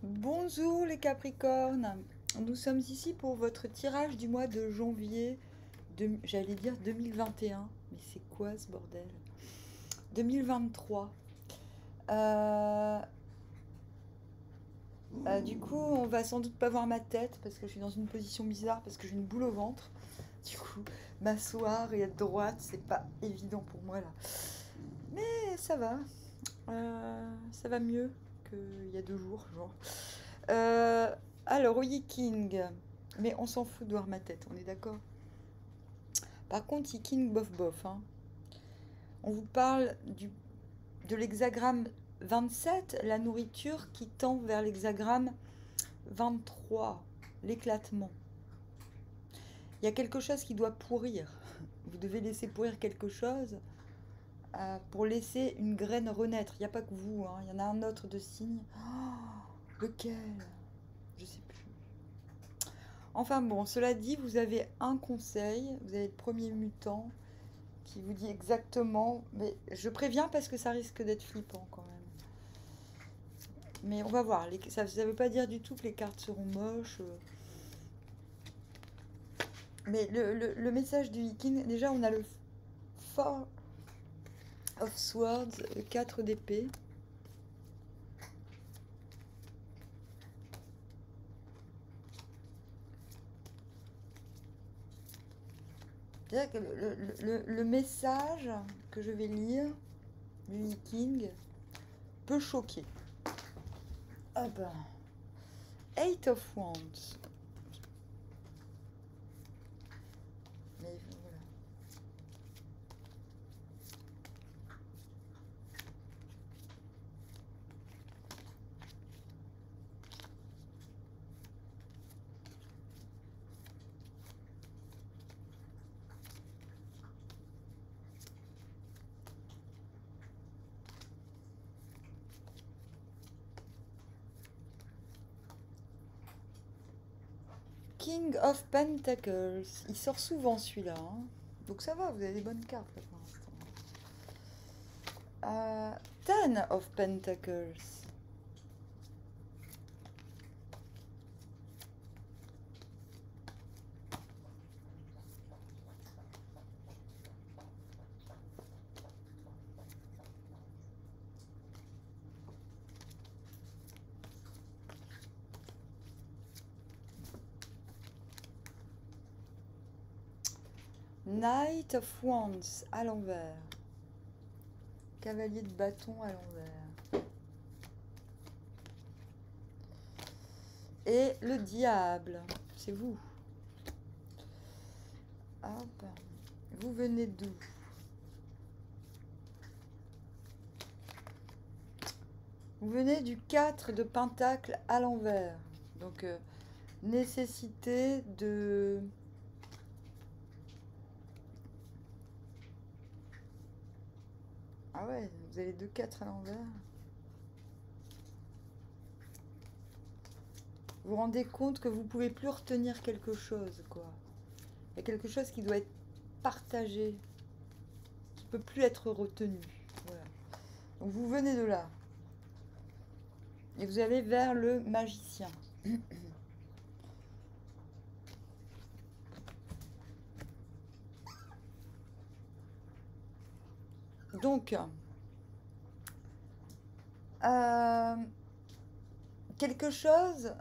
Bonjour les Capricornes, nous sommes ici pour votre tirage du mois de janvier, j'allais dire 2021, mais c'est quoi ce bordel? 2023. Euh, du coup, on va sans doute pas voir ma tête parce que je suis dans une position bizarre, parce que j'ai une boule au ventre. Du coup, m'asseoir et être droite, c'est pas évident pour moi là. Mais ça va mieux qu'il y a 2 jours, genre. Euh, alors, au King, mais on s'en fout de voir ma tête, on est d'accord? Par contre, King bof bof, hein. On vous parle de l'hexagramme 27, la nourriture qui tend vers l'hexagramme 23, l'éclatement. Il y a quelque chose qui doit pourrir. Vous devez laisser pourrir quelque chose pour laisser une graine renaître. Il n'y a pas que vous, hein. Il y en a un autre de signe. Oh, lequel? Je sais plus. Enfin bon, cela dit, vous avez un conseil, vous avez le premier mutant qui vous dit exactement, mais je préviens parce que ça risque d'être flippant quand même. Mais on va voir, ça ne veut pas dire du tout que les cartes seront moches. Mais le message du King, déjà on a le Four of Swords, le 4 d'épée. C'est-à-dire que le message que je vais lire du King peut choquer. Ah ben, Eight of Wands. Mais voilà. King of Pentacles. Il sort souvent celui-là, hein. Donc ça va, vous avez des bonnes cartes là, pour l'instant. Ten of Pentacles. Knight of Wands à l'envers. Cavalier de bâton à l'envers. Et le diable, c'est vous. Hop. Vous venez d'où? Vous venez du 4 de pentacle à l'envers. Donc, nécessité de... Ah ouais, vous avez 2 4 à l'envers. Vous vous rendez compte que vous pouvez plus retenir quelque chose, quoi. Il y a quelque chose qui doit être partagé, qui peut plus être retenu. Voilà. Donc vous venez de là. Et vous allez vers le magicien. Donc, quelque chose,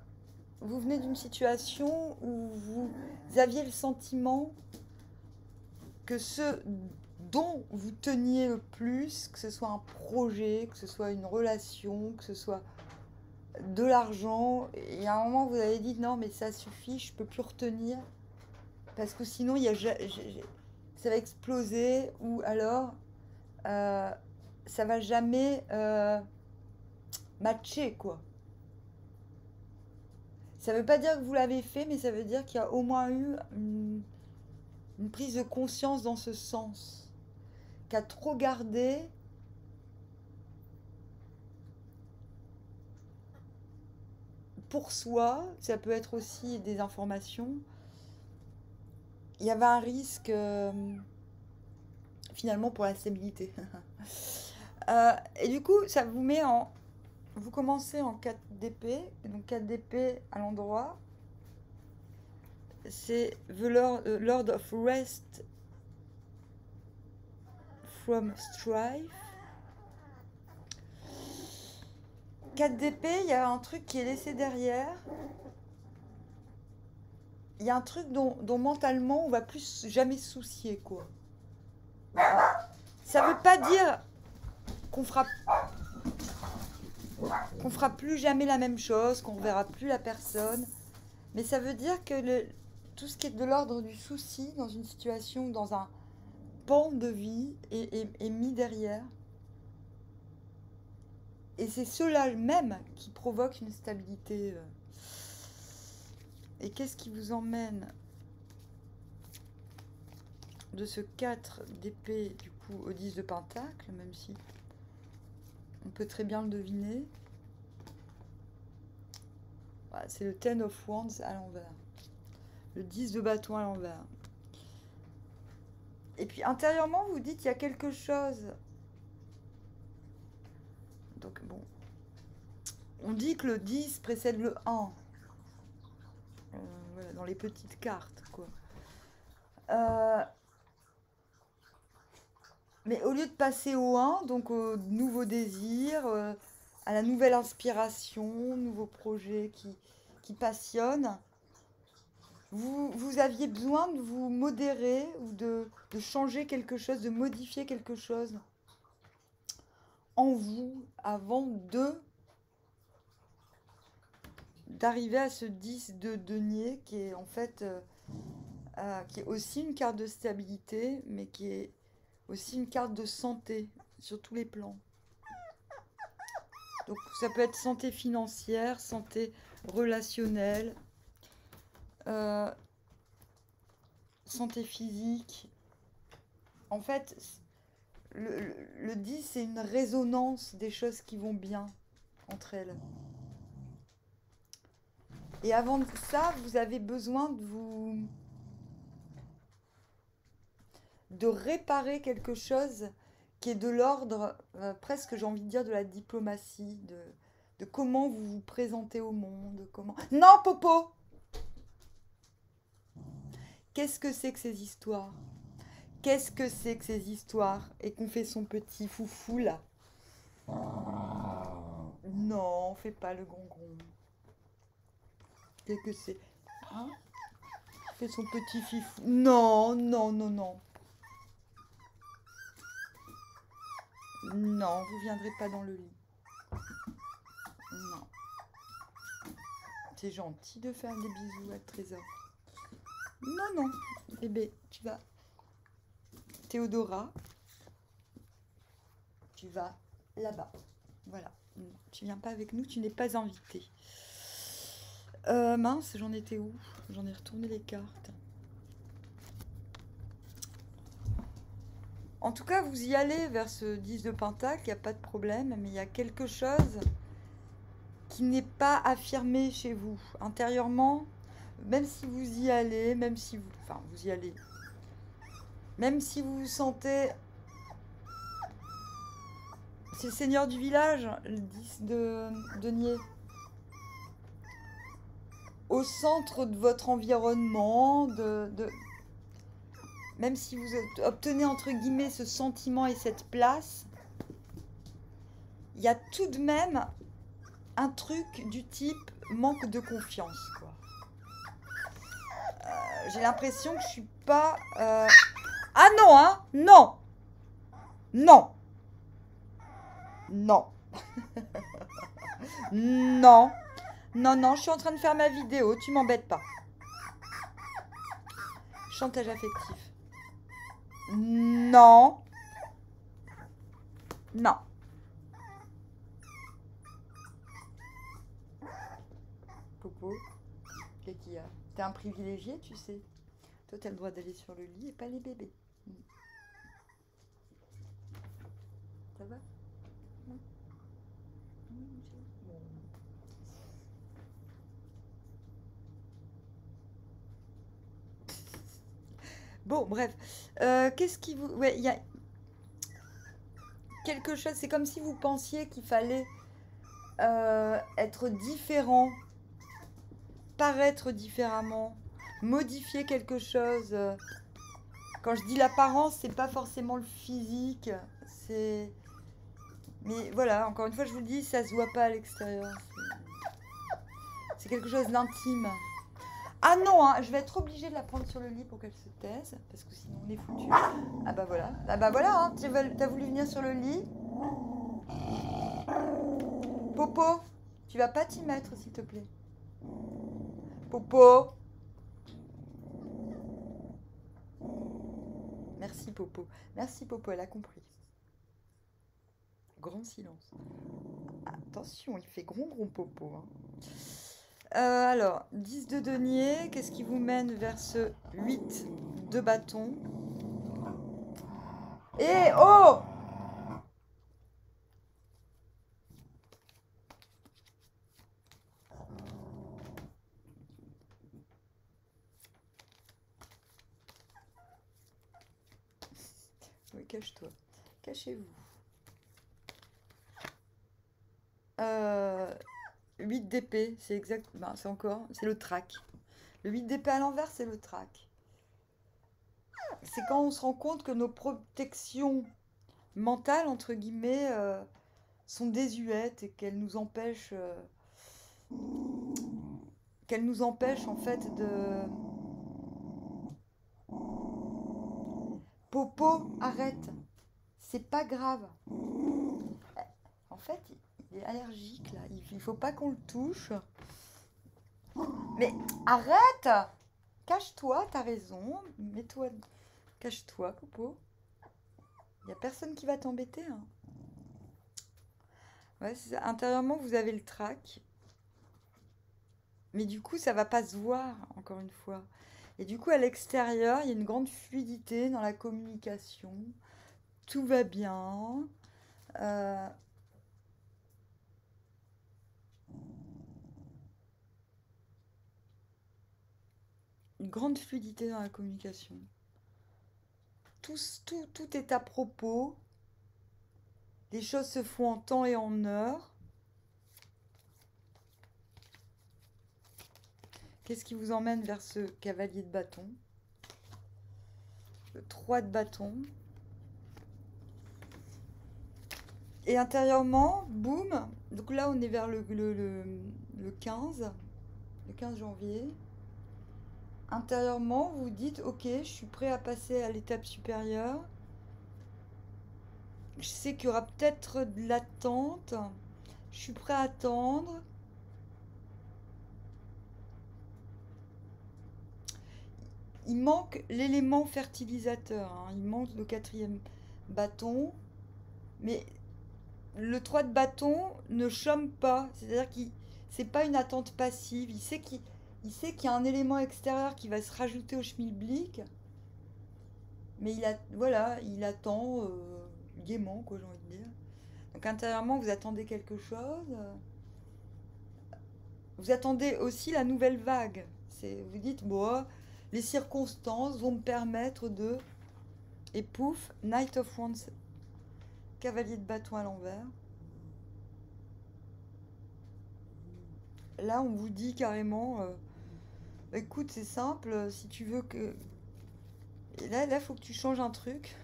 vous venez d'une situation où vous aviez le sentiment que ce dont vous teniez le plus, que ce soit un projet, que ce soit une relation, que ce soit de l'argent, et à un moment vous avez dit non mais ça suffit, je peux plus retenir, parce que sinon ça va exploser, ou alors ça va jamais matcher, quoi. Ça veut pas dire que vous l'avez fait, mais ça veut dire qu'il y a au moins eu une prise de conscience dans ce sens. Qu'à trop garder, pour soi, ça peut être aussi des informations, il y avait un risque finalement pour la stabilité. Et du coup, ça vous met en vous commencez en 4 d'épée. Donc 4 d'épée à l'endroit. C'est The Lord of Rest from Strife. 4 d'épée, il y a un truc qui est laissé derrière. Il y a un truc dont mentalement on va plus jamais se soucier, quoi. Ça veut pas dire qu'on fera plus jamais la même chose, qu'on verra plus la personne, mais ça veut dire que tout ce qui est de l'ordre du souci dans une situation, dans un pan de vie est mis derrière. Et c'est cela même qui provoque une stabilité. Et qu'est-ce qui vous emmène de ce 4 d'épée du coup au 10 de pentacle, même si on peut très bien le deviner. Voilà, c'est le 10 of Wands à l'envers. Le 10 de bâton à l'envers. Et puis intérieurement, vous dites il y a quelque chose. Donc bon. On dit que le 10 précède le 1. Voilà, dans les petites cartes, quoi. Mais au lieu de passer au 1, donc au nouveau désir, à la nouvelle inspiration, nouveau projet qui passionne, vous aviez besoin de vous modérer ou de changer quelque chose, de modifier quelque chose en vous avant d'arriver à ce 10 de denier qui est en fait qui est aussi une carte de stabilité, mais qui est aussi une carte de santé sur tous les plans. Donc ça peut être santé financière, santé relationnelle, santé physique. En fait, le 10, c'est une résonance des choses qui vont bien entre elles. Et avant ça, vous avez besoin de réparer quelque chose qui est de l'ordre, presque j'ai envie de dire, de la diplomatie, de comment vous vous présentez au monde, comment... Non, Popo! Qu'est-ce que c'est que ces histoires? Qu'est-ce que c'est que ces histoires? Et qu'on fait son petit foufou, là. Non, on fait pas le gongron. Qu'est-ce que c'est? Hein? Fait son petit fifou. Non, non, non, non. Non, vous viendrez pas dans le lit. Non. C'est gentil de faire des bisous à Trésor. Non, non. Bébé, tu vas. Théodora. Tu vas là-bas. Voilà. Tu viens pas avec nous, tu n'es pas invité. Mince, j'en étais où? J'en ai retourné les cartes. En tout cas, vous y allez vers ce 10 de pentacle, il n'y a pas de problème, mais il y a quelque chose qui n'est pas affirmé chez vous. Intérieurement, même si vous y allez, même si vous... Enfin, vous y allez. Même si vous vous sentez... C'est le seigneur du village, le 10 de denier. Au centre de votre environnement, même si vous obtenez entre guillemets ce sentiment et cette place, il y a tout de même un truc du type manque de confiance, quoi. J'ai l'impression que je suis pas... Ah non, hein? Non! Non! Non! Non! Non, non, je suis en train de faire ma vidéo, tu m'embêtes pas. Chantage affectif. Non. Non. Popo, qu'est-ce qu'il y a? T'es un privilégié, tu sais. Toi, t'as le droit d'aller sur le lit et pas les bébés. Ça va? Non. Bon, bref. Qu'est-ce qui vous... Ouais, il y a quelque chose... C'est comme si vous pensiez qu'il fallait être différent, paraître différemment, modifier quelque chose. Quand je dis l'apparence, c'est pas forcément le physique, c'est... Mais voilà, encore une fois, je vous le dis, ça se voit pas à l'extérieur. C'est quelque chose d'intime. Ah non, hein, je vais être obligée de la prendre sur le lit pour qu'elle se taise, parce que sinon on est foutu. Ah bah voilà, ah bah voilà, hein, t'as voulu venir sur le lit. Popo, tu vas pas t'y mettre s'il te plaît. Popo. Merci Popo. Merci Popo, elle a compris. Grand silence. Attention, il fait gron Popo. Hein. Alors, 10 de denier, qu'est-ce qui vous mène vers ce 8 de bâton? Et oh! Oui, cache-toi. Cachez-vous. 8 d'épée, c'est exact. Ben, c'est encore. C'est le trac. Le 8 d'épée à l'envers, c'est le trac. C'est quand on se rend compte que nos protections mentales, entre guillemets, sont désuètes et qu'elles nous empêchent en fait de... Popo, arrête. C'est pas grave. En fait, il est allergique là. Il faut pas qu'on le touche. Mais arrête! Cache-toi, t'as raison. Mets-toi. Cache-toi, Popo. Il y a personne qui va t'embêter. Hein. Ouais, intérieurement, vous avez le trac. Mais du coup, ça va pas se voir, encore une fois. Et du coup, à l'extérieur, il y a une grande fluidité dans la communication. Tout va bien. Euh, une grande fluidité dans la communication. Tout est à propos. Les choses se font en temps et en heure. Qu'est-ce qui vous emmène vers ce cavalier de bâton? Le 3 de bâton. Et intérieurement, boum. Donc là, on est vers le 15. Le 15 janvier. Intérieurement, vous dites, ok, je suis prêt à passer à l'étape supérieure. Je sais qu'il y aura peut-être de l'attente. Je suis prêt à attendre. Il manque l'élément fertilisateur. Hein. Il manque le 4e bâton. Mais le 3 de bâton ne chôme pas. C'est-à-dire qu'il c'est pas une attente passive. Il sait qu'il y a un élément extérieur qui va se rajouter au schmilblick. Mais voilà, il attend gaiement, quoi, j'ai envie de dire. Donc intérieurement, vous attendez quelque chose. Vous attendez aussi la nouvelle vague. Vous dites, bon, les circonstances vont me permettre de... Et pouf, Knight of Wands, cavalier de bâton à l'envers. Là, on vous dit carrément, écoute, c'est simple, si tu veux que... Et là, faut que tu changes un truc.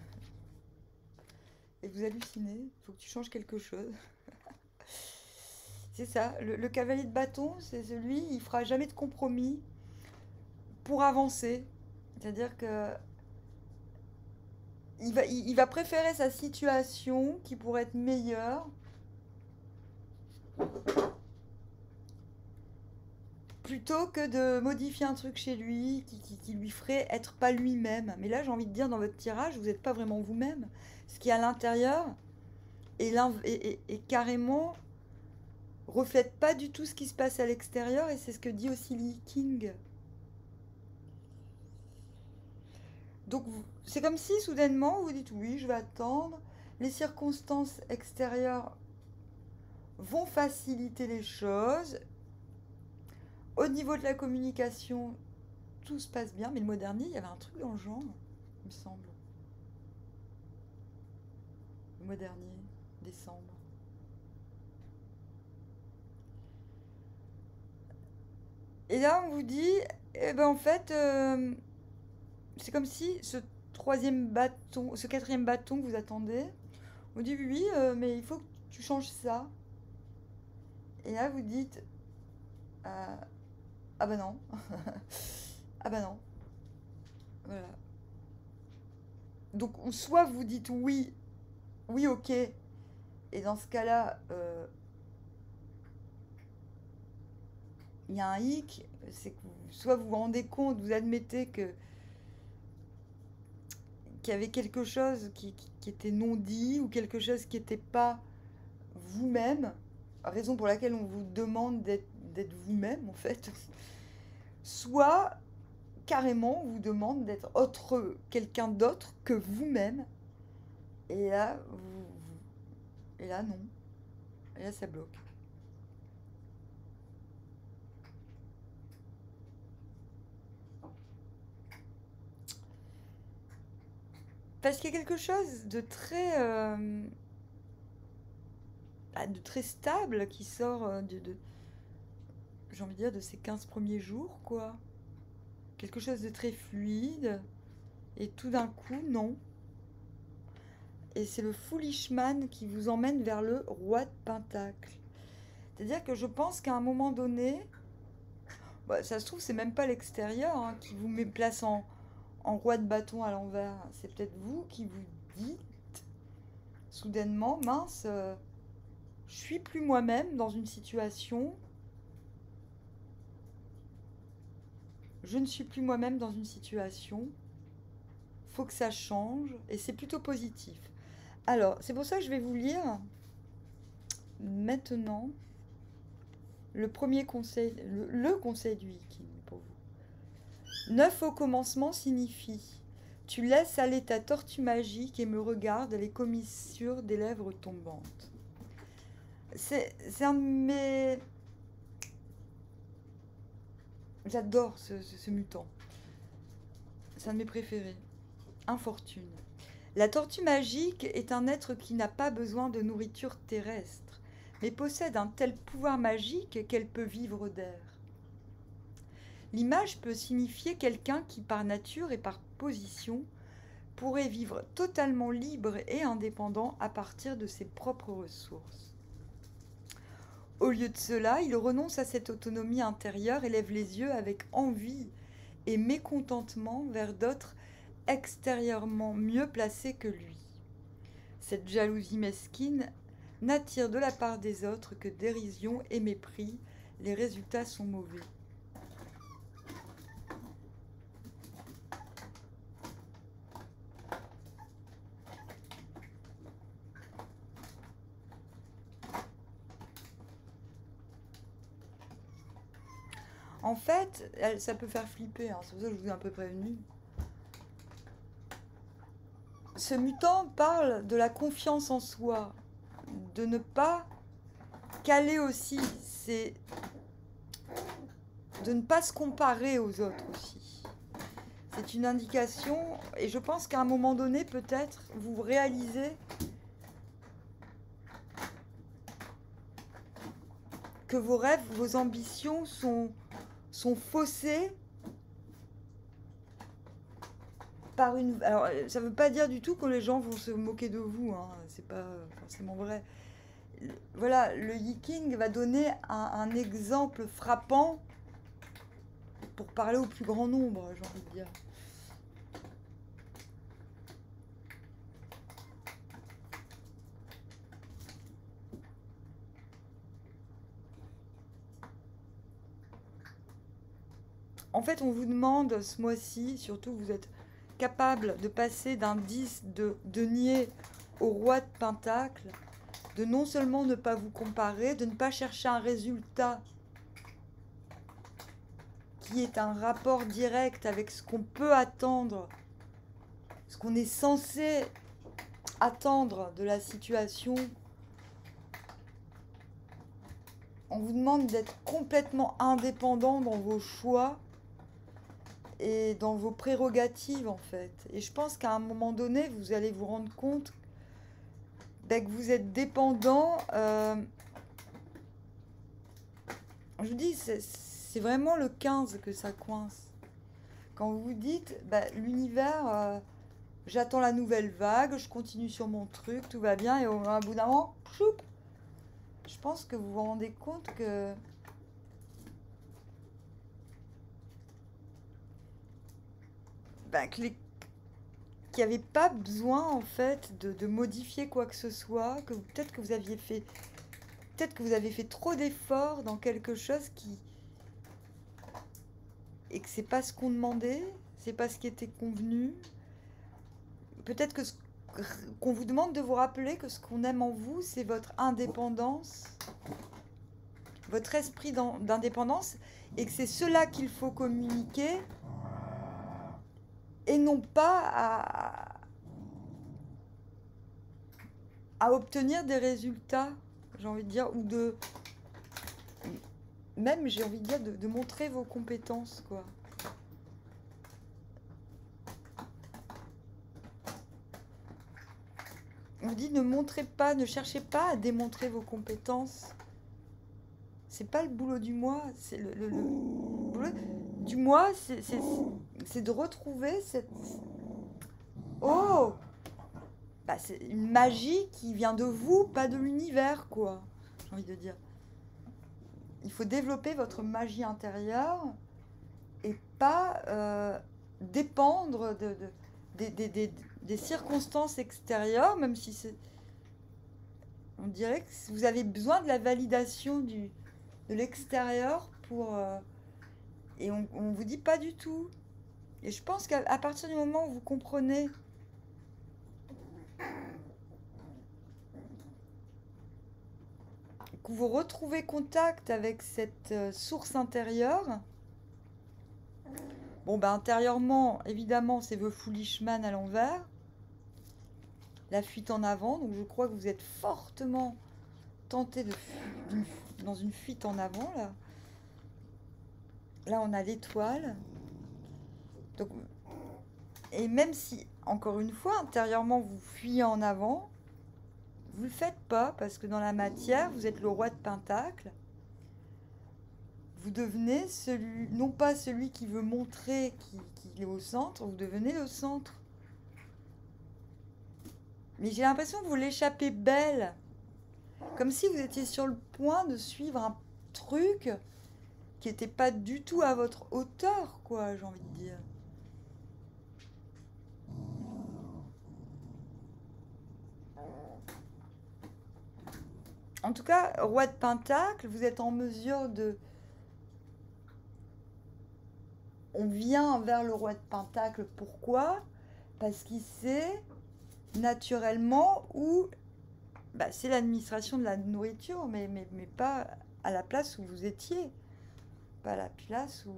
Et vous hallucinez, il faut que tu changes quelque chose. C'est ça, le cavalier de bâton, c'est celui, il fera jamais de compromis pour avancer. C'est-à-dire que il va préférer sa situation qui pourrait être meilleure plutôt que de modifier un truc chez lui qui lui ferait être pas lui-même. Mais là, j'ai envie de dire, dans votre tirage, vous n'êtes pas vraiment vous-même. Ce qui est à l'intérieur est carrément reflète pas du tout ce qui se passe à l'extérieur, et c'est ce que dit aussi Lee King. Donc c'est comme si soudainement vous dites oui, je vais attendre, les circonstances extérieures vont faciliter les choses. Au niveau de la communication, tout se passe bien, mais le mois dernier, il y avait un truc dans le genre, il me semble. Le mois dernier, décembre. Et là, on vous dit, eh ben en fait, c'est comme si ce troisième bâton, ce quatrième bâton que vous attendez, on vous dit oui, oui, mais il faut que tu changes ça. Et là, vous dites, ah bah non, ah bah non, voilà. Donc, soit vous dites oui, oui, ok, et dans ce cas-là, il y a un hic, c'est que soit vous vous rendez compte, vous admettez que qu'il y avait quelque chose qui était non dit ou quelque chose qui n'était pas vous-même, raison pour laquelle on vous demande d'être vous-même en fait, soit carrément on vous demande d'être autre, quelqu'un d'autre que vous-même, et là, et là non, et là ça bloque. Parce qu'il y a quelque chose de très stable qui sort j'ai envie de dire, de ces 15 premiers jours, quoi. Quelque chose de très fluide, et tout d'un coup, non. Et c'est le Foolishman qui vous emmène vers le roi de Pentacle. C'est-à-dire que je pense qu'à un moment donné, bah, ça se trouve, c'est même pas l'extérieur hein, qui vous met place en roi de bâton à l'envers. C'est peut-être vous qui vous dites soudainement, mince, je suis plus moi-même dans une situation. Je ne suis plus moi-même dans une situation. Faut que ça change. Et c'est plutôt positif. Alors, c'est pour ça que je vais vous lire maintenant le premier conseil, le conseil du Viking pour vous. 9 au commencement signifie: tu laisses aller ta tortue magique et me regardes les commissures des lèvres tombantes. C'est un de mes... J'adore ce mutant. C'est un de mes préférés. Infortune. La tortue magique est un être qui n'a pas besoin de nourriture terrestre, mais possède un tel pouvoir magique qu'elle peut vivre d'air. L'image peut signifier quelqu'un qui, par nature et par position, pourrait vivre totalement libre et indépendant à partir de ses propres ressources. Au lieu de cela, il renonce à cette autonomie intérieure et lève les yeux avec envie et mécontentement vers d'autres extérieurement mieux placés que lui. Cette jalousie mesquine n'attire de la part des autres que dérision et mépris. Les résultats sont mauvais. En fait, ça peut faire flipper, hein, c'est pour ça que je vous ai un peu prévenu. Ce mutant parle de la confiance en soi, de ne pas caler aussi, c'est de ne pas se comparer aux autres aussi. C'est une indication, et je pense qu'à un moment donné, peut-être, vous réalisez que vos rêves, vos ambitions sont faussés par une... Alors, ça ne veut pas dire du tout que les gens vont se moquer de vous, hein. C'est pas forcément vrai. Voilà, le Yiking va donner un exemple frappant pour parler au plus grand nombre, j'ai envie de dire. En fait, on vous demande ce mois-ci, surtout vous êtes capable de passer d'un 10 de denier au roi de pentacle, de non seulement ne pas vous comparer, de ne pas chercher un résultat qui est un rapport direct avec ce qu'on peut attendre, ce qu'on est censé attendre de la situation. On vous demande d'être complètement indépendant dans vos choix et dans vos prérogatives en fait. Et je pense qu'à un moment donné, vous allez vous rendre compte que vous êtes dépendant. Je vous dis, C'est vraiment le 15 que ça coince. Quand vous vous dites, bah, l'univers, j'attends la nouvelle vague, je continue sur mon truc, tout va bien, et au bout d'un moment, choup, je pense que vous vous rendez compte que bah, qu'il n'y avait pas besoin en fait de modifier quoi que ce soit, que peut-être que vous aviez fait, peut-être que vous avez fait trop d'efforts dans quelque chose qui et que c'est pas ce qu'on demandait, c'est pas ce qui était convenu. Peut-être que qu'on vous demande de vous rappeler que ce qu'on aime en vous, c'est votre indépendance, votre esprit d'indépendance, et que c'est cela qu'il faut communiquer, et non pas à obtenir des résultats, j'ai envie de dire, ou de... Même, j'ai envie de dire, de montrer vos compétences, quoi. On dit ne montrez pas, ne cherchez pas à démontrer vos compétences. C'est pas le boulot du moi, c'est le boulot du moi, c'est de retrouver cette... Oh, bah, c'est une magie qui vient de vous, pas de l'univers, quoi. J'ai envie de dire. Il faut développer votre magie intérieure et pas dépendre des circonstances extérieures, même si c'est... On dirait que vous avez besoin de la validation de l'extérieur pour... et on vous dit pas du tout. Et je pense qu'à partir du moment où vous comprenez que vous retrouvez contact avec cette source intérieure, bon, bah, intérieurement, évidemment, c'est The Foolish Man à l'envers, la fuite en avant. Donc, je crois que vous êtes fortement tenté dans une fuite en avant, là. Là, on a l'étoile. Donc, et même si, encore une fois, intérieurement, vous fuyez en avant, vous ne le faites pas, parce que dans la matière, vous êtes le roi de Pentacle. Vous devenez celui, non pas celui qui veut montrer qu'il est au centre, vous devenez le centre. Mais j'ai l'impression que vous l'échappez belle. Comme si vous étiez sur le point de suivre un truc qui n'était pas du tout à votre hauteur, quoi, j'ai envie de dire. En tout cas, roi de Pentacle, vous êtes en mesure de... On vient vers le roi de Pentacle, pourquoi? Parce qu'il sait naturellement où... Bah, c'est l'administration de la nourriture, mais pas à la place où vous étiez. Pas à la place où...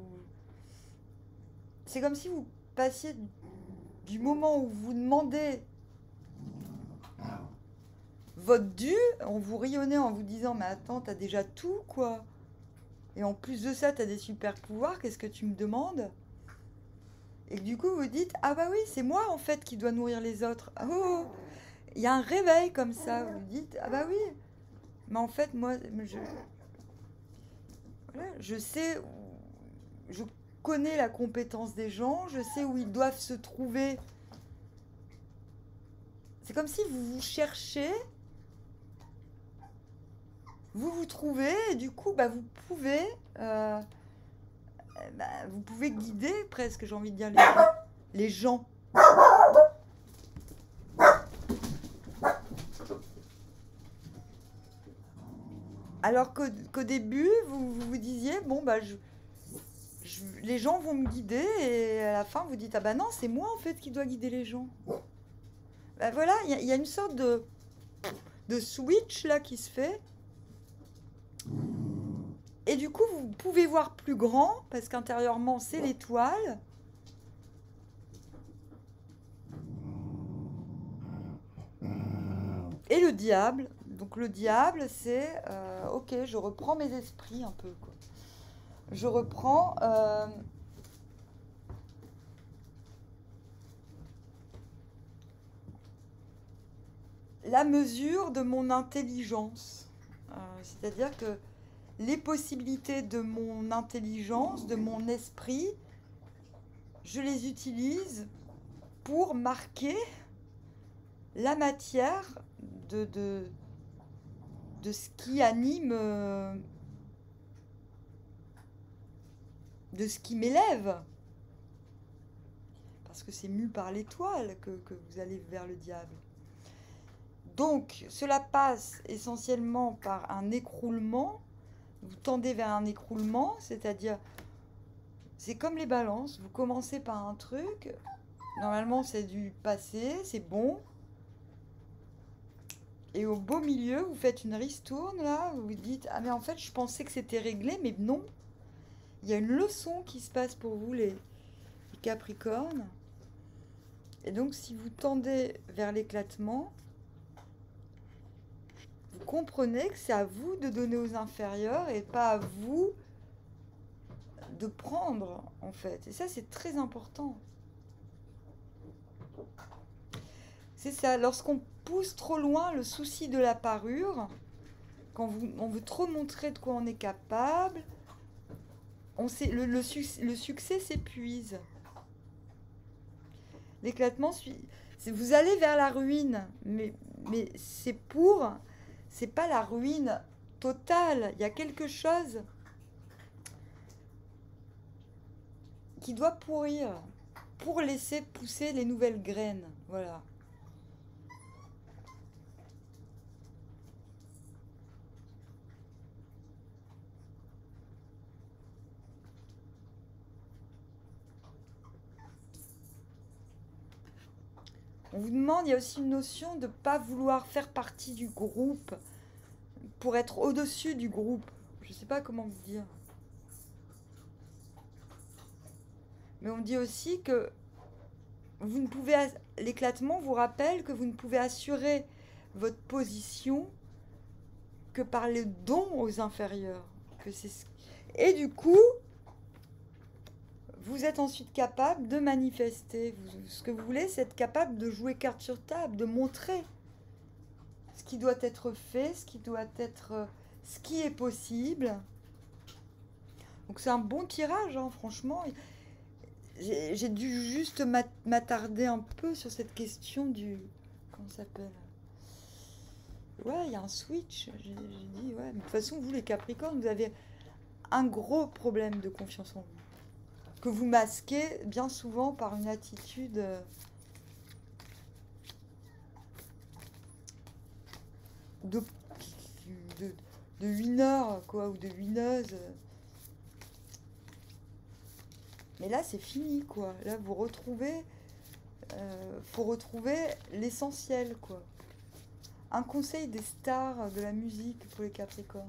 C'est comme si vous passiez du moment où vous demandez votre dû, on vous rionnait en vous disant « Mais attends, t'as déjà tout, quoi. Et en plus de ça, t'as des super pouvoirs, qu'est-ce que tu me demandes ?» Et du coup, vous dites « Ah bah oui, c'est moi, en fait, qui dois nourrir les autres. Oh !» Il y a un réveil comme ça, vous dites « Ah bah oui, mais en fait, moi, je sais, je connais la compétence des gens, je sais où ils doivent se trouver. » C'est comme si vous vous cherchez, vous vous trouvez, et du coup, bah, vous pouvez guider presque, j'ai envie de dire, les gens. Alors qu'au début, vous disiez, bon, bah, les gens vont me guider, et à la fin, vous dites, ah bah non, c'est moi, en fait, qui dois guider les gens. Bah voilà, il y a une sorte de switch, là, qui se fait. Et du coup, vous pouvez voir plus grand, parce qu'intérieurement, c'est l'étoile. Et le diable. Donc le diable, c'est, ok, je reprends mes esprits un peu, quoi. Je reprends... la mesure de mon intelligence. C'est-à-dire que les possibilités de mon intelligence, de mon esprit, je les utilise pour marquer la matière de ce qui anime, de ce qui m'élève. Parce que c'est mu par l'étoile que vous allez vers le diable. Donc, cela passe essentiellement par un écroulement. Vous tendez vers un écroulement, c'est-à-dire, c'est comme les balances. Vous commencez par un truc, normalement c'est du passé, c'est bon. Et au beau milieu, vous faites une ristourne, là, vous vous dites, ah mais en fait, je pensais que c'était réglé, mais non. Il y a une leçon qui se passe pour vous, les Capricornes. Et donc, si vous tendez vers l'éclatement, vous comprenez que c'est à vous de donner aux inférieurs et pas à vous de prendre, en fait. Et ça, c'est très important. C'est ça, lorsqu'on pousse trop loin le souci de la parure, quand on veut trop montrer de quoi on est capable, le succès s'épuise. L'éclatement, vous allez vers la ruine, mais c'est pas la ruine totale. Il y a quelque chose qui doit pourrir pour laisser pousser les nouvelles graines. Voilà. On vous demande, il y a aussi une notion de ne pas vouloir faire partie du groupe pour être au-dessus du groupe. Je ne sais pas comment vous dire. Mais on dit aussi que vous ne pouvez, l'éclatement vous rappelle que vous ne pouvez assurer votre position que par les dons aux inférieurs. Et du coup, vous êtes ensuite capable de manifester. Ce que vous voulez, c'est être capable de jouer carte sur table, de montrer ce qui doit être fait, ce qui est possible. Donc c'est un bon tirage, hein, franchement. J'ai dû juste m'attarder un peu sur cette question du... Comment ça s'appelle ? Ouais, il y a un switch. J'ai dit, ouais, mais de toute façon, vous les Capricornes, vous avez un gros problème de confiance en vous. Que vous masquez bien souvent par une attitude de winner, quoi, ou de winneuse. Mais là, c'est fini, quoi. Là, vous retrouvez... faut retrouver l'essentiel, quoi. Un conseil des stars de la musique pour les Capricornes.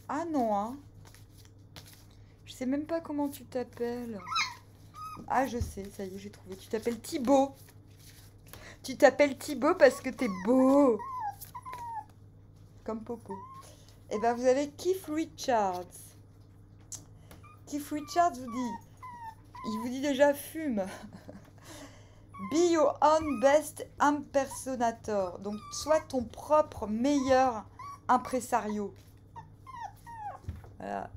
Ah non, hein. Je sais même pas comment tu t'appelles. Ah, je sais, ça y est, j'ai trouvé. Tu t'appelles Thibaut. Tu t'appelles Thibaut parce que t'es beau. Comme Popo. Et ben, vous avez Keith Richards. Keith Richards il vous dit déjà fume. Be your own best impersonator. Donc, sois ton propre meilleur impresario. Voilà.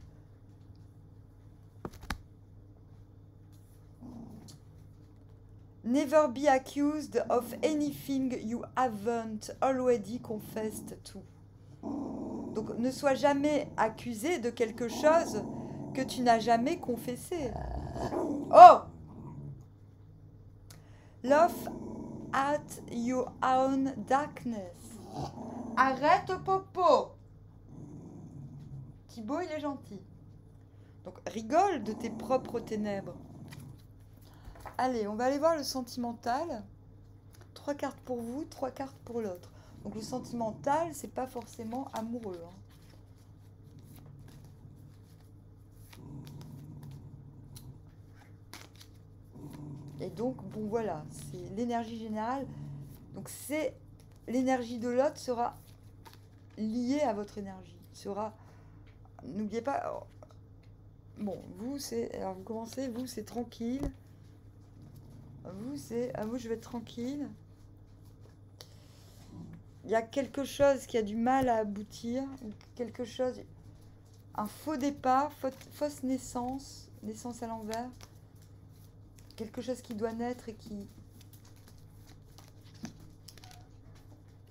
Never be accused of anything you haven't already confessed to. Donc, ne sois jamais accusé de quelque chose que tu n'as jamais confessé. Oh! Laugh at your own darkness. Arrête, Popo! Thibaut, il est gentil. Donc, rigole de tes propres ténèbres. Allez, on va aller voir le sentimental. 3 cartes pour vous, 3 cartes pour l'autre. Donc, le sentimental, c'est pas forcément amoureux. Hein. Et donc, bon, voilà, c'est l'énergie générale. Donc, c'est l'énergie de l'autre sera liée à votre énergie. N'oubliez pas. Bon, vous, c'est. Alors, vous commencez, vous, c'est tranquille. Vous, c'est. À vous, je vais être tranquille. il y a quelque chose qui a du mal à aboutir, ou quelque chose, un faux départ, fausse naissance, naissance à l'envers, quelque chose qui doit naître et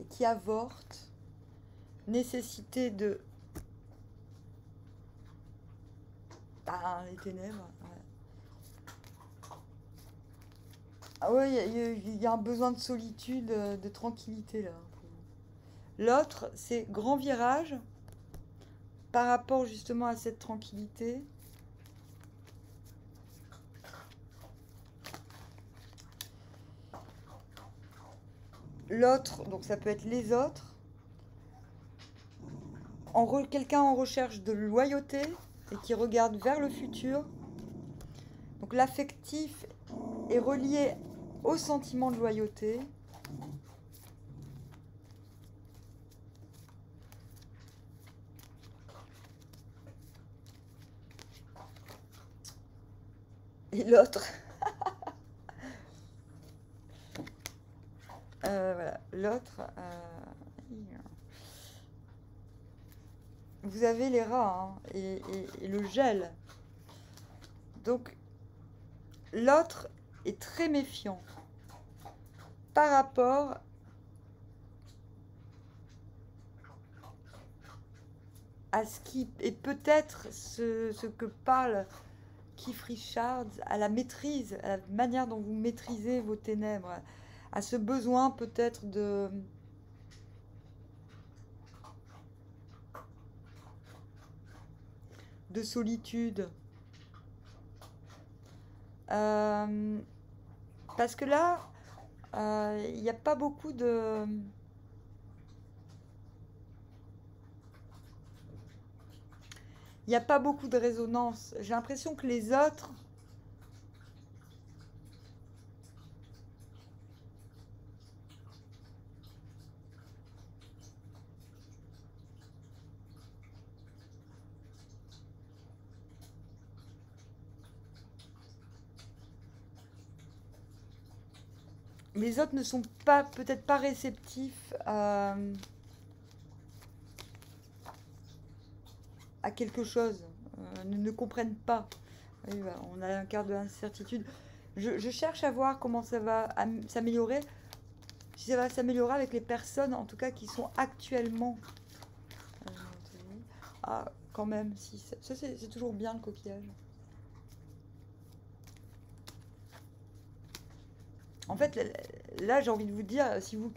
qui avorte, nécessité de... Ah, les ténèbres, ouais. Ah ouais, il y a un besoin de solitude, de tranquillité là. L'autre, c'est grand virage par rapport justement à cette tranquillité. L'autre, donc ça peut être les autres. Quelqu'un en recherche de loyauté et qui regarde vers le futur. Donc l'affectif est relié au sentiment de loyauté. Et l'autre, voilà, l'autre, vous avez les rats hein, et le gel. Donc l'autre est très méfiant par rapport à ce qui est peut-être ce que parle Keith Richards, à la maîtrise, à la manière dont vous maîtrisez vos ténèbres, à ce besoin peut-être de solitude. Parce que là, il n'y a pas beaucoup de... Il n'y a pas beaucoup de résonance. J'ai l'impression que les autres... Les autres ne sont pas, peut-être pas réceptifs à quelque chose, ne comprennent pas. Oui, bah, on a un quart de l'incertitude. Je cherche à voir comment ça va s'améliorer. Si ça va s'améliorer avec les personnes, en tout cas, qui sont actuellement... Ah, quand même, si, ça c'est toujours bien le coquillage. En fait, là, j'ai envie de vous dire, si vous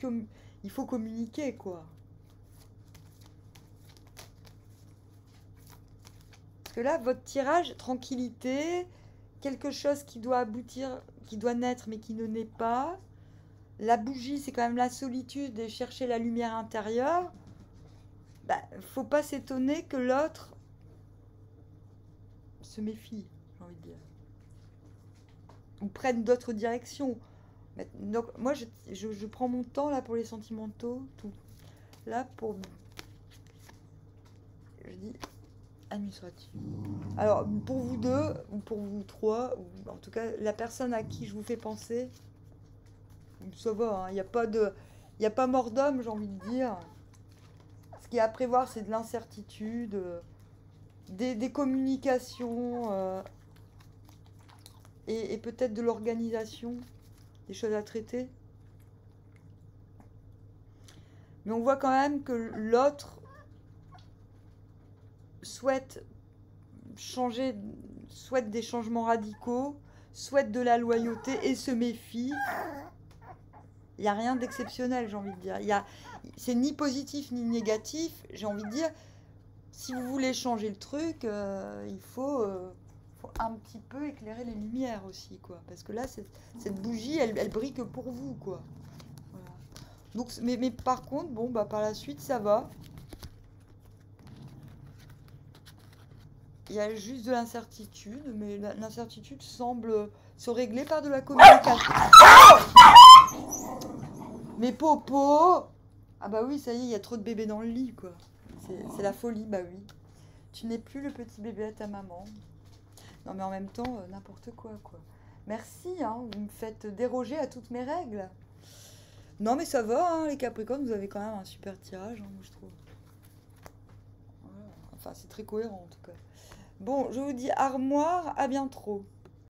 il faut communiquer, quoi. Parce que là, votre tirage, tranquillité, quelque chose qui doit aboutir, qui doit naître, mais qui ne naît pas. La bougie, c'est quand même la solitude et chercher la lumière intérieure. Bah, faut pas s'étonner que l'autre se méfie, j'ai envie de dire. Ou prenne d'autres directions. Donc, moi, je prends mon temps là pour les sentimentaux, tout. Là, pour... Je dis administratif. Alors, pour vous deux, ou pour vous trois, ou en tout cas, la personne à qui je vous fais penser, ça va, il n'y a pas de... Il n'y a pas mort d'homme, j'ai envie de dire. Ce qui est à prévoir, c'est de l'incertitude, des communications et peut-être de l'organisation, des choses à traiter. Mais on voit quand même que l'autre souhaite changer, souhaite des changements radicaux, souhaite de la loyauté et se méfie. Il n'y a rien d'exceptionnel, j'ai envie de dire. C'est ni positif ni négatif, j'ai envie de dire. Si vous voulez changer le truc, il faut un petit peu éclairer les lumières aussi, quoi. Parce que là, cette bougie, elle brille que pour vous, quoi. Voilà. Donc, mais par contre, bon, bah, par la suite, ça va. Il y a juste de l'incertitude, mais l'incertitude semble se régler par de la communication. Mais Popo! Ah bah oui, ça y est, il y a trop de bébés dans le lit, quoi. C'est la folie, bah oui. Tu n'es plus le petit bébé à ta maman. Non mais en même temps, n'importe quoi, quoi. Merci, hein, vous me faites déroger à toutes mes règles. Non, mais ça va, hein, les Capricornes, vous avez quand même un super tirage, hein, moi, je trouve. Voilà. Enfin, c'est très cohérent, en tout cas. Bon, je vous dis armoire, à bien trop.